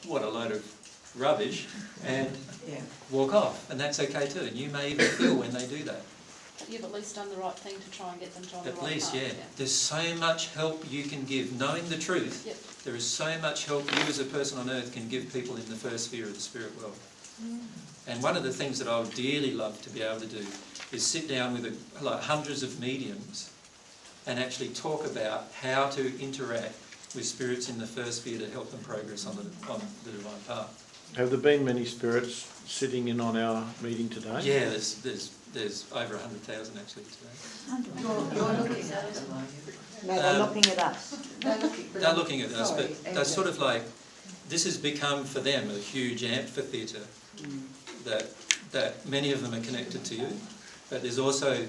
what a load of rubbish, and walk off, and that's okay too. And you may even feel when they do that. You've at least done the right thing to try and get them to on the right path. At least, yeah. There's so much help you can give. Knowing the truth, there is so much help you as a person on earth can give people in the first sphere of the spirit world. And one of the things that I would dearly love to be able to do is sit down with hundreds of mediums and actually talk about how to interact with spirits in the first sphere to help them progress on the divine path. Have there been many spirits sitting in on our meeting today? Yeah, there's over 100,000 actually today. You're looking at us. No, they're looking at us. They're looking at us, but they're sort of like, this has become for them a huge amphitheatre that many of them are connected to you, but there's also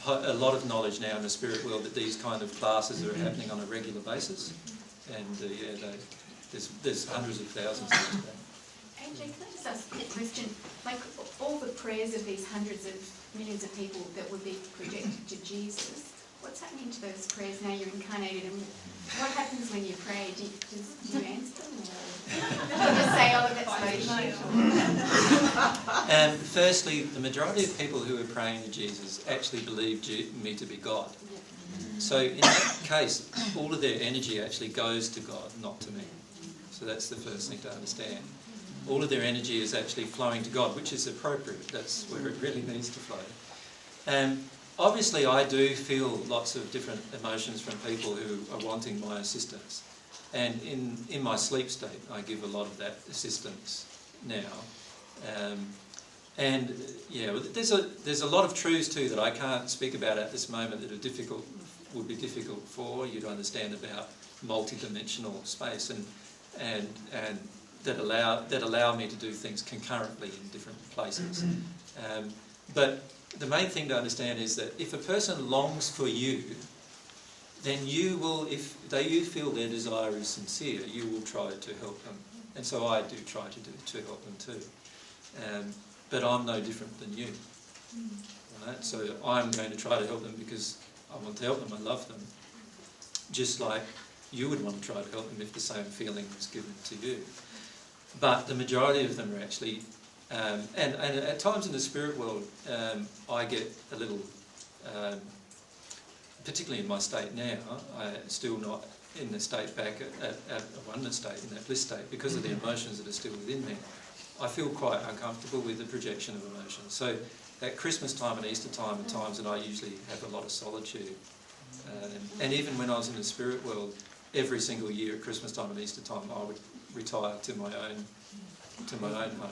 a lot of knowledge now in the spirit world that these kind of classes are happening on a regular basis, and there's hundreds of thousands of them today. AJ, can I just ask a question? Like all the prayers of these hundreds of millions of people that would be projected to Jesus, what's happening to those prayers now you're incarnated, and what happens when you pray? Do you answer them, or do you just say, oh, that's my Firstly, the majority of people who are praying to Jesus actually believe me to be God. So in that case, all of their energy actually goes to God, not to me. So that's the first thing to understand. All of their energy is actually flowing to God, which is appropriate. That's where it really needs to flow. Obviously, I do feel lots of different emotions from people who are wanting my assistance. And in my sleep state, I give a lot of that assistance now. There's a lot of truths too that I can't speak about at this moment that would be difficult for you to understand about multi-dimensional space and that allow me to do things concurrently in different places. But the main thing to understand is that if a person longs for you, then you will, if you feel their desire is sincere, you will try to help them. And so I do try to help them too. But I'm no different than you. Right? So I'm going to try to help them because I want to help them, I love them. Just like you would want to try to help them if the same feeling was given to you. But the majority of them are actually, and at times in the spirit world, I get a little, particularly in my state now, I'm still not in the state back at a oneness state, in that bliss state, because of the emotions that are still within me. I feel quite uncomfortable with the projection of emotions. So at Christmas time and Easter time are times that I usually have a lot of solitude. And even when I was in the spirit world, every single year at Christmas time and Easter time, I would retire to my own home,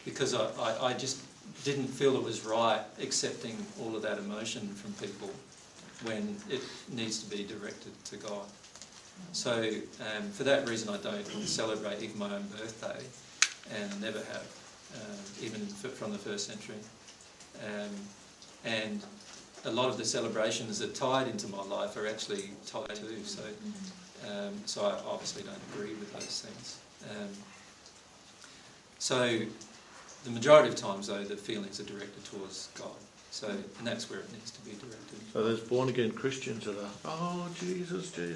because I just didn't feel it was right accepting all of that emotion from people when it needs to be directed to God. So for that reason, I don't celebrate even my own birthday, and I never have, even from the first century. And a lot of the celebrations that tied into my life are actually tied too. So I obviously don't agree with those things. So the majority of times, though, the feelings are directed towards God. And that's where it needs to be directed. So there's born-again Christians that are, oh, Jesus, they're